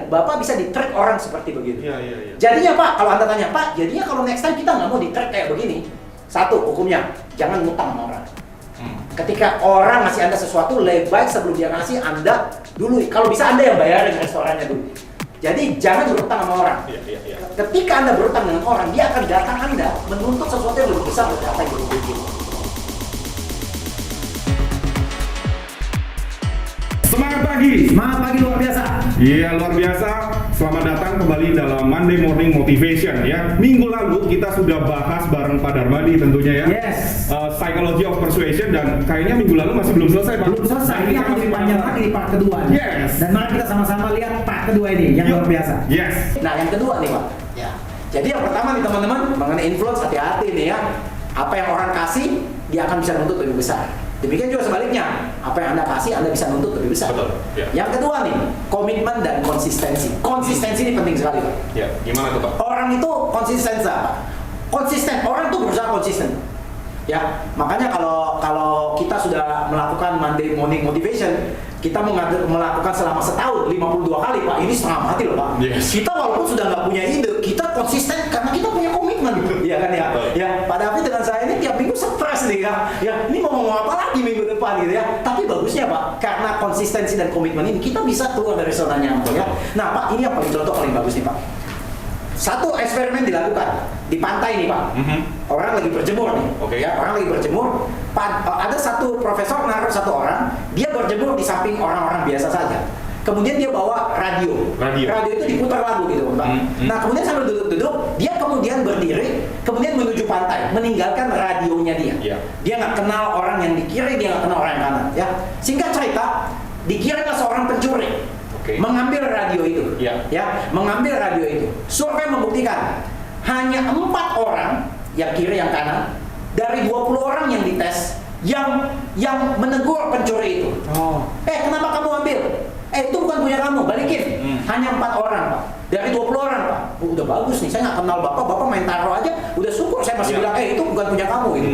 Bapak bisa di-track orang seperti begitu. Iya. Jadinya Pak, kalau Anda tanya, Pak, jadinya kalau next time kita nggak mau di-track kayak begini. Satu, hukumnya, jangan ngutang sama orang. Ketika orang ngasih Anda sesuatu, lebih baik sebelum dia ngasih, Anda dulu, kalau bisa Anda yang bayarin restorannya dulu. Jadi jangan berutang sama orang. Iya. Ketika Anda berutang dengan orang, dia akan datang Anda menuntut sesuatu yang lebih besar dari apa yang dia bikin. Semangat pagi luar biasa. Iya, luar biasa. Selamat datang kembali dalam Monday Morning Motivation ya. Minggu lalu kita sudah bahas bareng Pak Darmadi tentunya ya. Yes. Psychology of Persuasion, dan kayaknya minggu lalu masih belum selesai Pak. Belum selesai, ini akan dipanjang lagi di part kedua. Yes. Dan mari kita sama-sama lihat part kedua ini yang luar biasa. Yes. Nah, yang kedua nih Pak. Ya. Jadi yang pertama nih teman-teman, mengenai influence, hati-hati nih ya. Apa yang orang kasih, dia akan bisa nuntut lebih besar. Demikian juga sebaliknya, apa yang Anda kasih, Anda bisa nuntut lebih besar. Betul. Ya. Yang kedua nih, komitmen dan konsistensi. Konsistensi ini penting sekali Pak. Ya, gimana tuh Pak? Orang itu konsisten apa? Konsisten, orang tuh berusaha konsisten. Ya, makanya kalau kita sudah melakukan Monday Morning Motivation, kita melakukan selama setahun 52 kali Pak. Ini setengah mati loh Pak. Yes. Kita walaupun sudah nggak punya ide, kita konsisten karena kita punya komitmen. Iya kan ya? Ya, Pak David dengan saya ini tiap minggu stres nih ya. Ya, ini mau ngomong apa lagi minggu depan gitu ya. Tapi bagusnya Pak, karena konsistensi dan komitmen ini kita bisa keluar dari zona nyaman ya. Nah Pak, ini yang paling contoh paling bagus nih Pak. Satu eksperimen dilakukan di pantai nih Pak. Orang lagi berjemur nih. Oke. Ya, orang lagi berjemur. Ada satu profesor naruh satu orang, dia berjemur di samping orang-orang biasa saja. Kemudian dia bawa radio. Radio itu diputar lagu gitu Pak. Nah kemudian sambil duduk-duduk, dia kemudian berdiri, kemudian menuju pantai, meninggalkan radionya dia. Yeah. Dia nggak kenal orang yang di kiri, dia nggak kenal orang yang kanan. Ya, singkat cerita, dikiralah seorang pencuri. Mengambil radio itu, ya, mengambil radio itu. Survei membuktikan hanya 4 orang, yang kiri yang kanan, dari 20 orang yang dites, yang menegur pencuri itu. Kenapa kamu ambil? Itu bukan punya kamu, balikin. Hanya 4 orang Pak, dari 20 orang Pak. Udah bagus nih, saya nggak kenal bapak main taro aja, udah syukur saya masih bilang, itu bukan punya kamu gitu.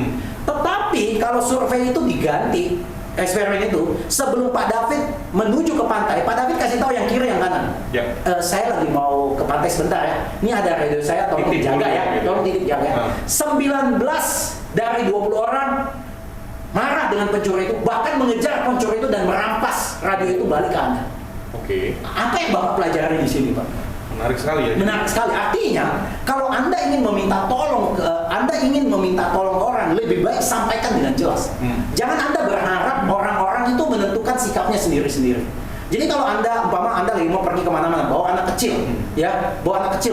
Tetapi kalau survei itu diganti, eksperimen itu, sebelum Pak David menuju ke pantai, Pak David kasih tahu yang kiri yang kanan. Saya lagi mau ke pantai sebentar ya. Ini ada radio saya, tolong dijaga ya. Tolong titip jaga. 19 dari 20 orang marah dengan pencuri itu, bahkan mengejar pencuri itu dan merampas radio itu balik ke Anda. Apa yang Bapak pelajari di sini Pak? Menarik sekali ya. Menarik sekali. Artinya, kalau Anda ingin meminta tolong orang, lebih baik sampaikan dengan jelas. Jangan Anda berharap orang-orang itu menentukan sikapnya sendiri-sendiri. Jadi kalau Anda lagi mau pergi kemana-mana, bawa anak kecil,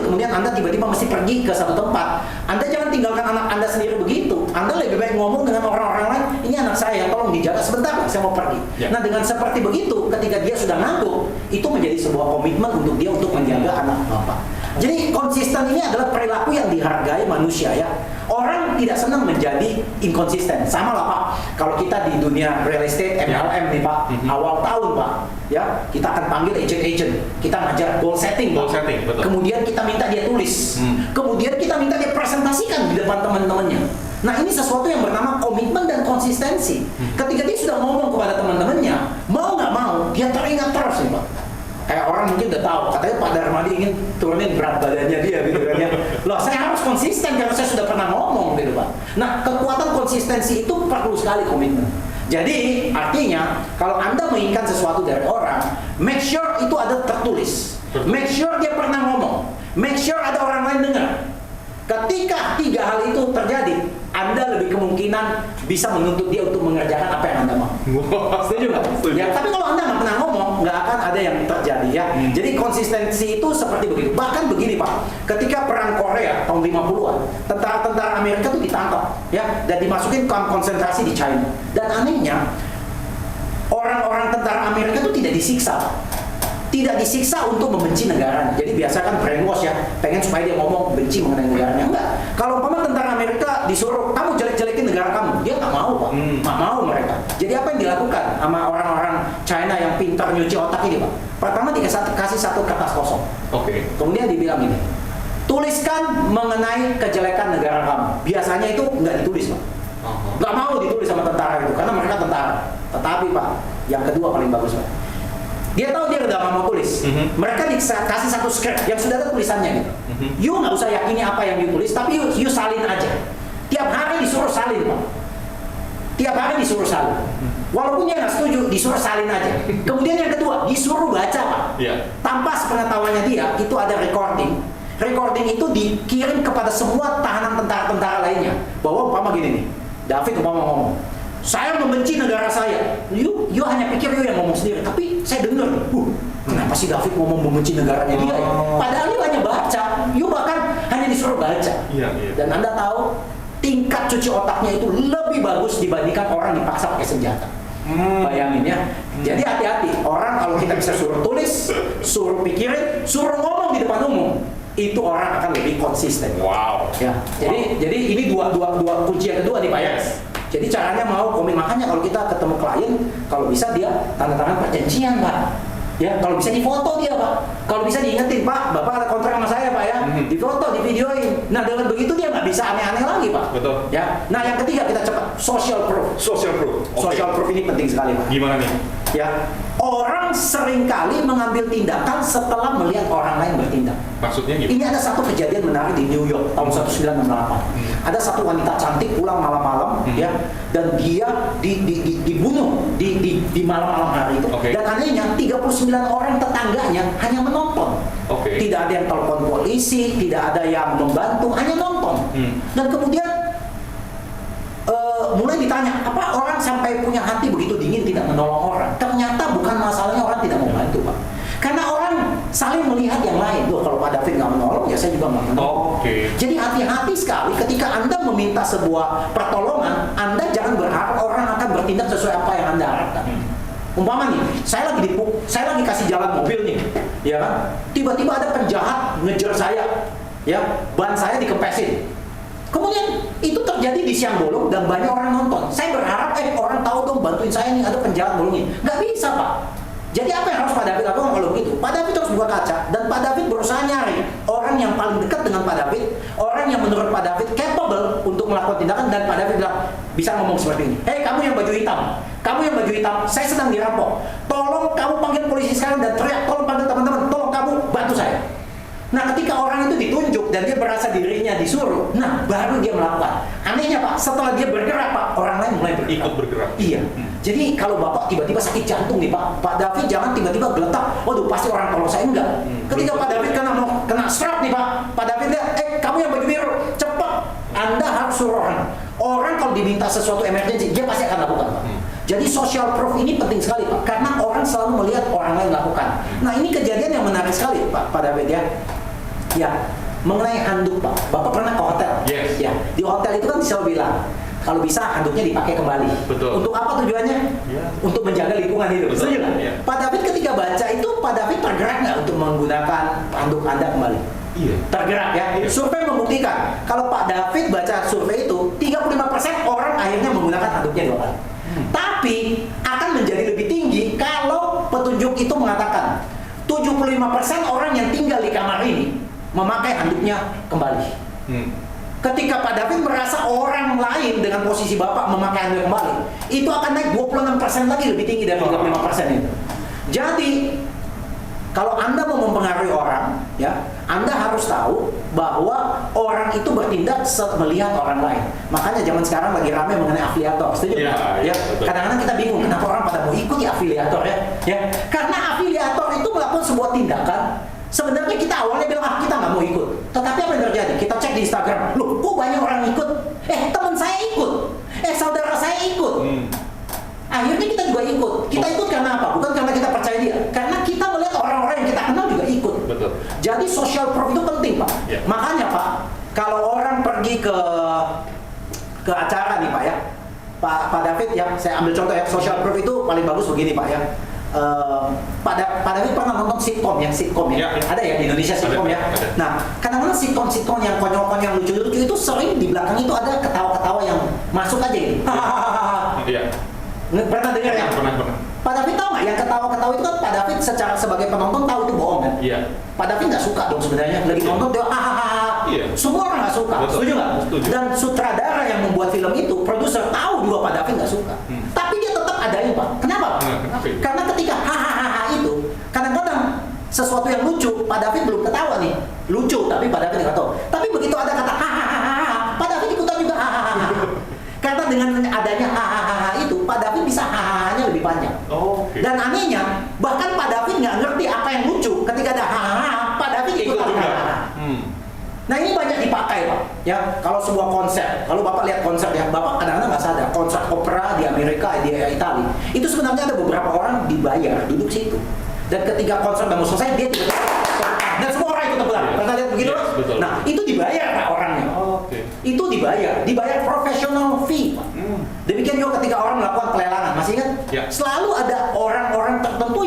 kemudian Anda tiba-tiba mesti pergi ke satu tempat, Anda jangan tinggalkan anak Anda sendiri begitu. Anda lebih baik ngomong dengan orang-orang lain, ini anak saya, tolong dijaga sebentar, saya mau pergi. Nah dengan seperti begitu, ketika dia sudah ngantuk, itu menjadi sebuah komitmen untuk dia untuk menjaga anak Bapak. Jadi konsisten ini adalah perilaku yang dihargai manusia ya. Orang tidak senang menjadi inkonsisten. Sama lah Pak, kalau kita di dunia real estate, MLM nih Pak, awal tahun Pak, ya kita akan panggil agent-agent, kita ngajar goal setting. Betul. Kemudian kita minta dia tulis, kemudian kita minta dia presentasikan di depan teman-temannya. Nah ini sesuatu yang bernama komitmen dan konsistensi. Ketika dia sudah ngomong kepada teman-temannya, mau nggak mau, dia teringat terus nih Pak. Kayak orang mungkin udah tahu, katanya Pak Darmadi ingin turunin berat badannya dia gitu kan ya. Loh saya harus konsisten karena saya sudah pernah ngomong gitu Pak. Nah kekuatan konsistensi itu perlu sekali komitmen. Jadi artinya kalau Anda menginginkan sesuatu dari orang, make sure itu ada tertulis. Make sure dia pernah ngomong. Make sure ada orang lain dengar. Ketika 3 hal itu terjadi, Anda lebih kemungkinan bisa menuntut dia untuk mengerjakan apa yang Anda mau. Setuju nggak? Ya, tapi kalau Anda nggak pernah ngomong, nggak akan ada yang terjadi ya. Jadi konsistensi itu seperti begitu. Bahkan begini Pak, ketika perang Korea tahun 50-an, tentara-tentara Amerika itu ditangkap ya dan dimasukin kamp konsentrasi di China. Dan anehnya, orang-orang tentara Amerika itu tidak disiksa. Tidak disiksa untuk membenci negaranya. Jadi biasa kan brainwash ya, pengen supaya dia ngomong benci mengenai negaranya. Enggak. Kalau umpama tentara Amerika disuruh kamu jelek-jelekin negara kamu, dia nggak mau Pak. Nggak mau mereka. Jadi apa yang dilakukan sama orang-orang China yang pintar nyuci otak ini Pak? Pertama dikasih satu kertas kosong. Kemudian dibilang ini, tuliskan mengenai kejelekan negara kamu. Biasanya itu nggak ditulis Pak. Nggak mau ditulis sama tentara itu karena mereka tentara. Tetapi Pak, yang kedua paling bagus Pak. Dia tahu dia udah nggak mau tulis. Mereka dikasih satu script yang sudah ada tulisannya gitu. You nggak usah yakini apa yang you tulis, tapi you salin aja. Tiap hari disuruh salin, Pak. Tiap hari disuruh salin. Walaupun dia nggak setuju, disuruh salin aja. Kemudian yang kedua, disuruh baca, Pak. Tanpa sepengetahuannya dia, itu ada recording. Recording itu dikirim kepada semua tahanan tentara-tentara lainnya. Bahwa umpama gini nih, David umpama ngomong, saya membenci negara saya. You hanya pikir you yang ngomong sendiri, tapi saya dengar nih, kenapa sih David ngomong membenci negaranya dia ya? Padahal you hanya baca, you bahkan hanya disuruh baca. Dan Anda tahu, tingkat cuci otaknya itu lebih bagus dibandingkan orang dipaksa pakai senjata. Bayangin ya. Jadi hati-hati, orang kalau kita bisa suruh tulis, suruh pikirin, suruh ngomong di depan umum, itu orang akan lebih konsisten. Ya. Jadi ini dua kunci yang kedua nih Pak ya. Jadi caranya mau komit, makanya kalau kita ketemu klien, kalau bisa dia tanda tangan perjanjian Pak. Ya, kalau bisa difoto dia Pak. Kalau bisa diingetin Pak, Bapak ada kontrak sama saya Pak ya. Difoto, divideoin. Nah dengan begitu dia nggak bisa aneh-aneh lagi Pak. Betul. Ya. Nah yang ketiga kita cepat, social proof. Social proof. Social proof ini penting sekali Pak. Gimana nih? Ya, orang seringkali mengambil tindakan setelah melihat orang lain bertindak. Maksudnya gimana? Ini ada satu kejadian menarik di New York tahun 1968. Ada satu wanita cantik pulang malam-malam, ya, dan dia dibunuh di malam-malam hari itu. Dan anehnya 39 orang tetangganya hanya menonton. Tidak ada yang telepon polisi, tidak ada yang membantu, hanya nonton. Dan kemudian mulai ditanya, apa orang sampai punya hati begitu dingin tidak menolong orang? Ternyata bukan masalahnya orang tidak mau bantu Pak, karena orang saling melihat yang lain. Loh, kalau Pak David nggak menolong, ya saya juga nggak menolong. Jadi hati-hati sekali ketika Anda meminta sebuah pertolongan, Anda jangan berharap orang akan bertindak sesuai apa yang Anda harapkan. Umpama nih, saya lagi kasih jalan mobil nih, ya kan? Tiba-tiba ada penjahat ngejar saya, ya, ban saya dikempesin. Kemudian itu terjadi di siang bolong dan banyak orang nonton. Saya berharap orang tahu dong, bantuin saya nih, ada penjahat bolongin. Nggak bisa Pak. Jadi apa yang harus Pak David lakukan kalau begitu? Pak David harus buka kaca dan Pak David berusaha nyari orang yang paling dekat dengan Pak David, orang yang menurut Pak David capable untuk melakukan tindakan, dan Pak David bilang bisa ngomong seperti ini. Hei kamu yang baju hitam, saya sedang dirampok. Tolong kamu panggil polisi sekarang dan teriak, tolong panggil teman-teman, tolong kamu bantu saya. Nah ketika orang itu ditunjuk dan dia merasa dirinya disuruh, nah baru dia melakukan. Anehnya Pak, setelah dia bergerak Pak, orang lain mulai bergerak. Ikut bergerak. Iya. Jadi kalau Bapak tiba-tiba sakit jantung nih Pak David jangan tiba-tiba geletak, waduh pasti orang tolong saya, enggak. Ketika Pak David kena stroke nih Pak David lihat, kamu yang baju biru, cepat, Anda harus suruh orang. Orang kalau diminta sesuatu emergency, dia pasti akan lakukan Pak. Jadi social proof ini penting sekali Pak, karena orang selalu melihat orang lain lakukan. Nah ini kejadian yang menarik sekali Pak David ya. Ya, mengenai handuk Pak, Bapak pernah ke hotel? Yes. Ya, di hotel itu kan selalu bilang, kalau bisa handuknya dipakai kembali. Betul. Untuk apa tujuannya? Untuk menjaga lingkungan itu. Setuju nggak? Pak David ketika baca itu, Pak David tergerak nggak untuk menggunakan handuk Anda kembali? Iya. Tergerak ya. Survei membuktikan, kalau Pak David baca survei itu, 35% orang akhirnya menggunakan handuknya 2 kali. Tapi akan menjadi lebih tinggi kalau petunjuk itu mengatakan 75% orang yang tinggal di kamar ini memakai handuknya kembali. Ketika Pak David merasa orang lain dengan posisi Bapak memakai handuk kembali, itu akan naik 26% lagi, lebih tinggi dari 35% itu. Jadi kalau Anda mau mempengaruhi orang, ya, Anda harus tahu bahwa orang itu bertindak melihat orang lain. Makanya zaman sekarang lagi ramai mengenai afiliator, setuju? Ya. Kadang-kadang kita bingung kenapa orang pada mau ikut afiliator ya. Karena afiliator itu melakukan sebuah tindakan. Sebenarnya kita awalnya bilang kita nggak mau ikut, tetapi apa yang terjadi? Kita cek di Instagram, loh, kok banyak orang ikut? Teman saya ikut, saudara saya ikut. Akhirnya kita juga ikut. Kita ikut karena apa? Bukan karena kita percaya dia, karena kita melihat orang-orang yang kita kenal juga ikut. Betul. Jadi social proof itu penting Pak. Makanya Pak, kalau orang pergi ke acara nih Pak ya, Pak David ya, saya ambil contoh ya, social proof itu paling bagus begini Pak ya. Pak David pernah nonton sitcom ya? Ada ya di Indonesia sitcom ya? Nah, kadang-kadang sitcom yang konyol-konyol, yang lucu-lucu itu sering di belakang itu ada ketawa-ketawa yang masuk aja gitu. Iya. Pernah dengar ya? Pernah. Pak David tahu nggak yang ketawa-ketawa itu kan Pak David secara sebagai penonton tahu itu bohong kan? Iya. Pak David nggak suka dong sebenarnya, lagi nonton dia Iya. Semua orang nggak suka, setuju nggak? Dan sutradara yang membuat film itu, produser tahu juga Pak David nggak suka, tapi dia tetap adain Pak. Kenapa? Kenapa? Karena ketika hahaha itu sesuatu yang lucu, Pak David belum ketawa nih. Lucu, tapi Pak David nggak tahu. Tapi begitu ada kata hahaha, Pak David ikutan juga hahaha. Karena dengan adanya hahaha itu, Pak David bisa hahahanya lebih panjang. Oh, oke. Dan anehnya, bahkan Pak David nggak ngerti apa yang lucu. Ketika ada hahaha, Pak David ikutan juga. hahaha. Nah ini banyak dipakai Pak, ya kalau sebuah konser, kalau Bapak lihat konser ya, Bapak kadang-kadang nggak sadar, konser opera di Amerika, di Italia, itu sebenarnya ada beberapa orang dibayar duduk situ. Dan ketika konser udah mau selesai, dia tiba-tiba dan semua orang ikut tepukan. Pernah lihat begitu? Yes, betul. Nah itu dibayar Pak orangnya. Oke. Itu dibayar professional fee Pak. Demikian juga ketika orang melakukan pelelangan, masih ingat? Ya. Selalu ada orang-orang tertentu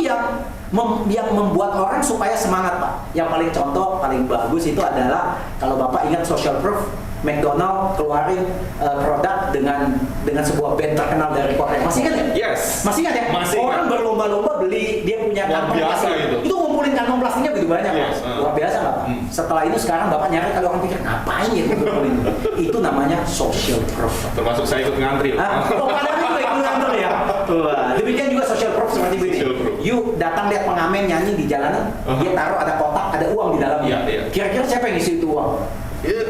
yang membuat orang supaya semangat Pak. Yang paling contoh, paling bagus itu adalah kalau Bapak ingat social proof, McDonald keluarin produk dengan sebuah band terkenal dari Korea. Masih ingat ya? Yes. Masih ingat ya? Masih Orang ingat. berlomba-lomba beli, dia punya Luar kantong biasa plastik. itu. Itu ngumpulin kantong plastiknya begitu banyak Yes, Pak. Luar biasa nggak Pak? Setelah itu sekarang Bapak nyari, kalau orang pikir ngapain ya ngumpulin itu? Itu namanya social proof. Termasuk saya ikut ngantri. Oh, padahal juga ikut ngantor ya. Wah, demikian juga social proof seperti ini. Social proof. You datang lihat pengamen nyanyi di jalanan, dia taruh ada kotak, ada uang di dalamnya. Iya, iya. Kira-kira siapa yang isi itu uang?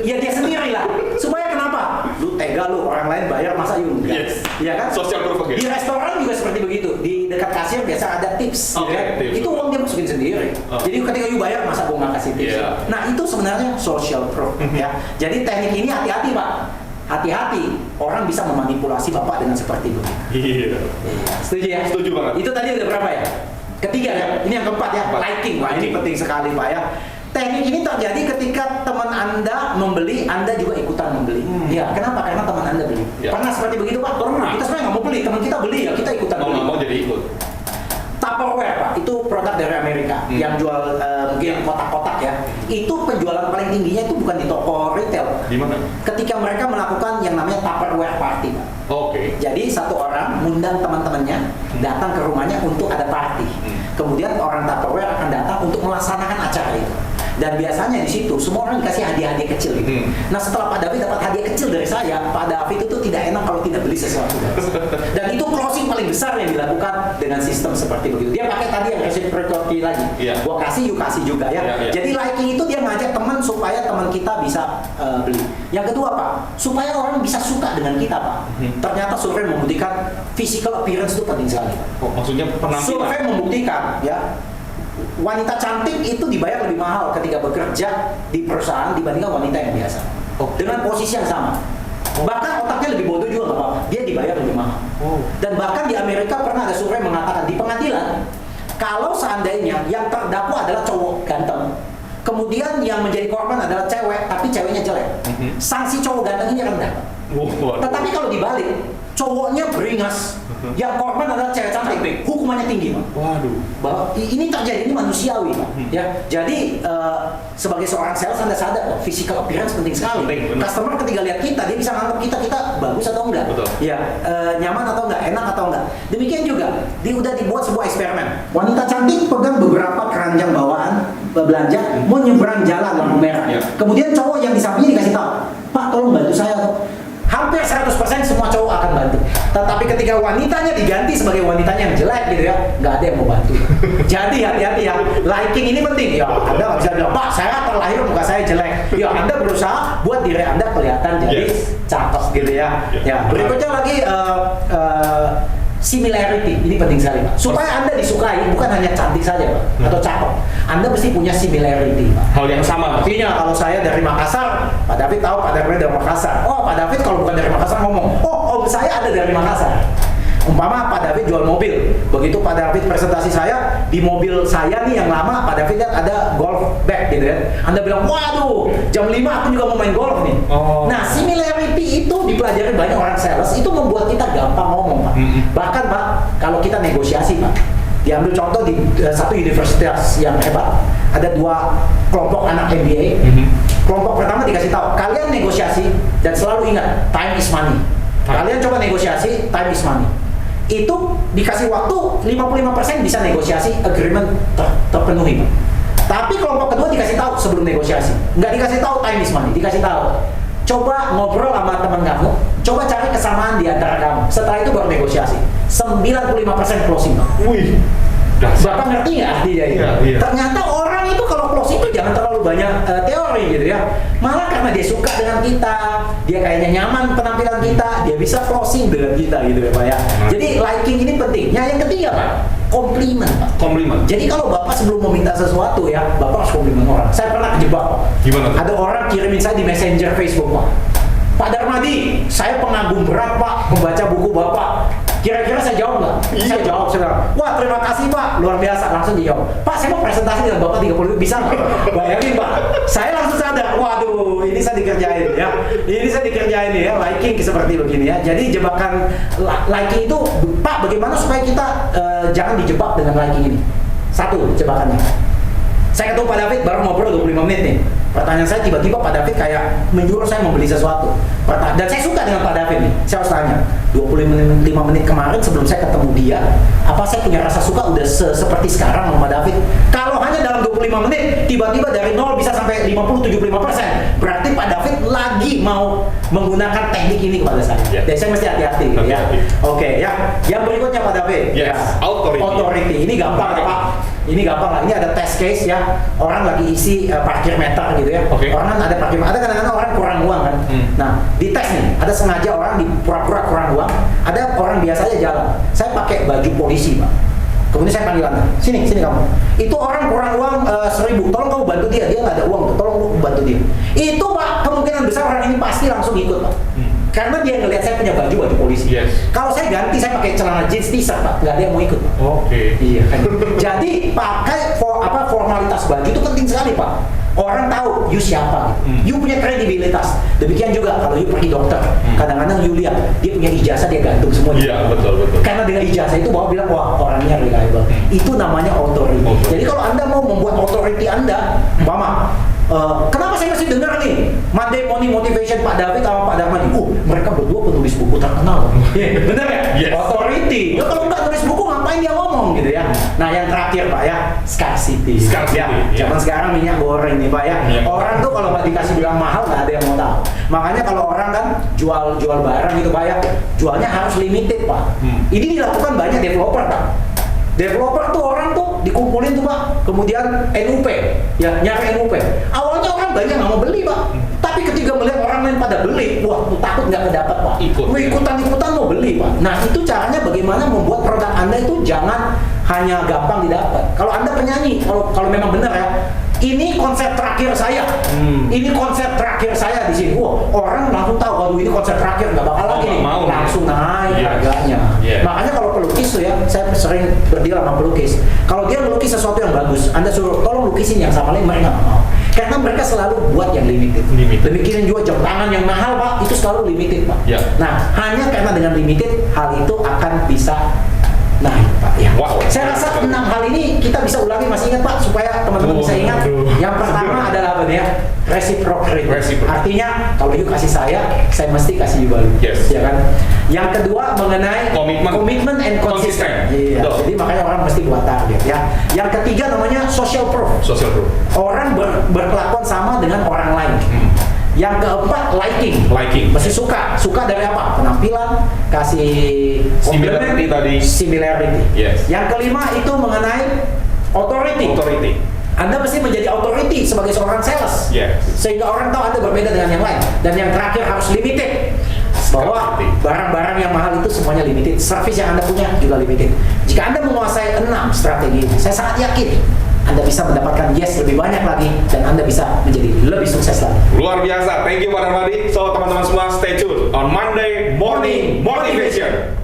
Ya dia sendiri lah. Supaya kenapa? Lu tega lu, orang lain bayar masa you enggak? Yes. Iya kan? Social proof again. Di restoran juga seperti begitu. Di dekat kasir biasa ada tips, Oke, gitu kan? tips. Itu uang dia masukin sendiri. Oh. Jadi ketika you bayar masa gua nggak kasih tips? Iya. Nah itu sebenarnya social proof ya. Jadi teknik ini hati-hati Pak. Hati-hati, orang bisa memanipulasi Bapak dengan seperti itu. Iya. Setuju ya? Setuju banget. Itu tadi udah berapa ya? Ketiga ya? Ini yang keempat ya? Keempat. Liking. Wah ini Liking. penting sekali Pak ya. Teknik ini terjadi ketika teman Anda membeli, Anda juga ikutan membeli. Ya, kenapa? Karena teman Anda beli. Ya. Pernah seperti begitu Pak? Pernah. Kita sebenarnya nggak mau beli, teman kita beli ya, kita ikutan Mau beli. nggak mau jadi ikut. Tupperware Pak, itu produk dari Amerika yang jual mungkin kotak-kotak ya. Itu penjualan paling tingginya itu bukan di toko retail. Di mana? Ketika mereka melakukan yang namanya Tupperware party Pak. Oke. Jadi satu orang mengundang teman-temannya datang ke rumahnya untuk ada party. Kemudian orang Tupperware akan datang untuk melaksanakan acara itu. Dan biasanya di situ semua orang dikasih hadiah-hadiah kecil gitu. Nah setelah Pak David dapat hadiah kecil dari saya, Pak David itu tidak enak kalau tidak beli sesuatu. Dan itu closing paling besar yang dilakukan dengan sistem seperti begitu. Dia pakai tadi yang reciprocity lagi. Iya. Gua kasih, you kasih juga ya. Iya, iya. Jadi liking itu dia ngajak teman supaya teman kita bisa beli. Yang kedua Pak, supaya orang bisa suka dengan kita Pak. Ternyata survei membuktikan physical appearance itu penting sekali Pak. Oh, maksudnya penampilan. Survei membuktikan ya wanita cantik itu dibayar lebih mahal ketika bekerja di perusahaan dibandingkan wanita yang biasa. Dengan posisi yang sama. Bahkan otaknya lebih bodoh juga nggak apa-apa. Dia dibayar lebih mahal. Dan bahkan di Amerika pernah ada survei mengatakan di pengadilan kalau seandainya yang terdakwa adalah cowok ganteng, kemudian yang menjadi korban adalah cewek tapi ceweknya jelek, sanksi cowok ganteng ini rendah. Tetapi kalau dibalik, cowoknya beringas, yang korban adalah cewek cantik, hukumannya tinggi Pak. Waduh. Bahwa ini terjadi, ini manusiawi Pak. Ya, jadi sebagai seorang sales Anda sadar kok, physical appearance penting sekali. Penting, benar. Customer ketika lihat kita, dia bisa nganggap kita bagus atau enggak. Betul. Ya, nyaman atau enggak, enak atau enggak. Demikian juga, udah dibuat sebuah eksperimen. Wanita cantik pegang beberapa keranjang bawaan belanja, mau nyebrang jalan lampu merah. Ya. Kemudian cowok yang di sampingnya dikasih tahu, Pak tolong bantu saya. Hampir 100% semua cowok akan bantu. Tetapi ketika wanitanya diganti sebagai wanitanya yang jelek gitu ya, nggak ada yang mau bantu. Jadi hati-hati ya, liking ini penting. Ya, Anda nggak bisa bilang, Pak saya terlahir muka saya jelek. Ya, Anda berusaha buat diri Anda kelihatan jadi cakep gitu ya. Ya, berikutnya lagi similarity, ini penting sekali Pak. Supaya Anda disukai, bukan hanya cantik saja Pak, atau cakep. Anda mesti punya similarity Pak. Hal yang sama. Artinya kalau saya dari Makassar, Pak David tahu Pak David dari Makassar. Oh Pak David kalau bukan dari Makassar ngomong, oh om saya ada dari Makassar. Umpama Pak David jual mobil, begitu Pak David presentasi saya, di mobil saya nih yang lama, Pak David lihat ada golf bag gitu ya. Anda bilang, waduh, jam 5 aku juga mau main golf nih. Oh. Nah, similarity itu dipelajari banyak orang sales, itu membuat kita gampang ngomong Pak. Bahkan Pak, kalau kita negosiasi Pak, diambil contoh di satu universitas yang hebat, ada 2 kelompok anak MBA. Kelompok pertama dikasih tahu, kalian negosiasi dan selalu ingat, time is money. Kalian coba negosiasi, time is money. Itu dikasih waktu 55% bisa negosiasi, agreement terpenuhi. Tapi kelompok kedua dikasih tahu sebelum negosiasi, nggak dikasih tahu time is money, dikasih tahu coba ngobrol sama teman kamu, coba cari kesamaan di antara kamu. Setelah itu baru negosiasi. 95% closing. Wih. Bapak ngerti nggak artinya itu? Iya. Ternyata orang itu kalau close itu jangan terlalu banyak teori gitu ya. Malah karena dia suka dengan kita, dia kayaknya nyaman penampilan kita, dia bisa closing dengan kita gitu ya Pak ya. Jadi liking ini penting. Nah, yang ketiga Pak, komplimen Pak. Komplimen. Jadi kalau Bapak sebelum meminta sesuatu ya, Bapak harus komplimen orang. Saya pernah kejebak Pak. Gimana tuh? Ada orang kirimin saya di Messenger Facebook Pak. Pak Darmadi, saya pengagum berat Pak, membaca buku Bapak. Kira-kira saya jawab nggak? Saya jawab, saya bilang, wah terima kasih Pak, luar biasa. Langsung dijawab, Pak saya mau presentasi dengan Bapak 30 menit, bisa nggak? Bayangin Pak, saya langsung sadar, waduh ini saya dikerjain ya. Ini saya dikerjain ya, liking seperti begini ya. Jadi jebakan liking itu, Pak bagaimana supaya kita jangan dijebak dengan liking ini? Satu, jebakannya. Saya ketemu Pak David baru ngobrol 25 menit nih. Pertanyaan saya tiba-tiba Pak David kayak menyuruh saya membeli sesuatu. Dan saya suka dengan Pak David nih. Saya harus tanya, 25 menit kemarin sebelum saya ketemu dia, apa saya punya rasa suka udah seperti sekarang sama Pak David? Kalau hanya dalam 25 menit, tiba-tiba dari 0 bisa sampai 50-75%. Berarti Pak David lagi mau menggunakan teknik ini kepada saya. Yeah. Jadi saya mesti hati-hati ya. Oke ya. Yang berikutnya Pak David. Yes. Ya. Authority. Authority. Ini gampang ya Pak. Ini gampang lah. Ini ada test case ya. Orang lagi isi parkir meter gitu ya. Oke. Orang kan ada parkir meter. Ada kadang-kadang orang kurang uang kan. Nah, di tes nih. Ada sengaja orang di pura-pura kurang uang. Ada orang biasa aja jalan. Saya pakai baju polisi Pak. Kemudian saya panggil Anda. Sini kamu. Itu orang kurang uang 1.000. Tolong kamu bantu dia. Dia nggak ada uang tuh. Tolong lu bantu dia. Itu Pak, kemungkinan besar orang ini pasti langsung ikut Pak. Karena dia ngelihat saya punya baju polisi. Yes. Kalau saya ganti, saya pakai celana jeans t-shirt Pak, nggak ada yang mau ikut Pak. Oke. Iya kan. Jadi pakai formalitas baju itu penting sekali Pak. Orang tahu you siapa, you punya kredibilitas. Demikian juga kalau you pergi dokter, kadang-kadang you lihat dia punya ijazah, dia gantung semua. Iya, betul. Karena dengan ijazah itu bahwa bilang wah orangnya reliable. Itu namanya authority. Jadi kalau Anda mau membuat authority Anda, Mama, kenapa saya masih dengar nih Monday Morning Motivation Pak David sama Pak Darmadi? Mereka berdua penulis buku terkenal. Bener ya? Yes. Authority. Ya kalau nggak nulis buku ngapain dia ngomong gitu ya? Nah yang terakhir Pak ya, scarcity. Ya, zaman sekarang minyak goreng nih Pak ya. Orang tuh kalau nggak dikasih bilang mahal nggak ada yang mau tahu. Makanya kalau orang kan jual barang gitu Pak ya, jualnya harus limited Pak. Ini dilakukan banyak developer Pak. Developer tuh orang tuh dikumpulin tuh Pak, kemudian NUP, ya nyari NUP. Awalnya orang banyak nggak mau beli Pak, tapi ketika melihat orang lain pada beli, wah takut nggak kedapat Pak. Ikutan mau beli Pak. Nah itu caranya bagaimana membuat produk Anda itu jangan hanya gampang didapat. Kalau Anda penyanyi, kalau memang benar ya, ini konser terakhir saya, ini konser terakhir saya di sini. Wah orang langsung tahu kalau ini konser terakhir nggak bakal lagi nih, langsung naik harganya. Makanya kalau pelukis tuh ya, saya sering berdeal sama pelukis. Kalau dia melukis sesuatu yang bagus, Anda suruh tolong lukisin yang sama lain, mereka nggak mau. Karena mereka selalu buat yang limited. Demikian juga jam tangan yang mahal Pak, itu selalu limited Pak. Nah hanya karena dengan limited, hal itu akan bisa naik Pak ya. Saya rasa 6 hal ini kita bisa ulangi, masih ingat Pak, supaya teman-teman bisa ingat. Yang pertama adalah apa nih ya? Reciprocity. Artinya kalau you kasih saya mesti kasih you balik. Ya kan? Yang kedua mengenai komitmen and consistent. Iya. Jadi makanya orang mesti buat target ya. Yang ketiga namanya social proof. Orang berkelakuan sama dengan orang lain. Yang keempat liking. Mesti suka dari apa? Penampilan, kasih similarity tadi. Yes. Yang kelima itu mengenai authority. Anda mesti menjadi authority sebagai seorang sales. Sehingga orang tahu Anda berbeda dengan yang lain. Dan yang terakhir harus limited. Bahwa barang-barang yang mahal itu semuanya limited. Service yang Anda punya juga limited. Jika Anda menguasai 6 strategi ini, saya sangat yakin Anda bisa mendapatkan yes lebih banyak lagi dan Anda bisa menjadi lebih sukses lagi. Luar biasa. Thank you Pak Darmadi. So teman-teman semua stay tune on Monday Morning Motivation.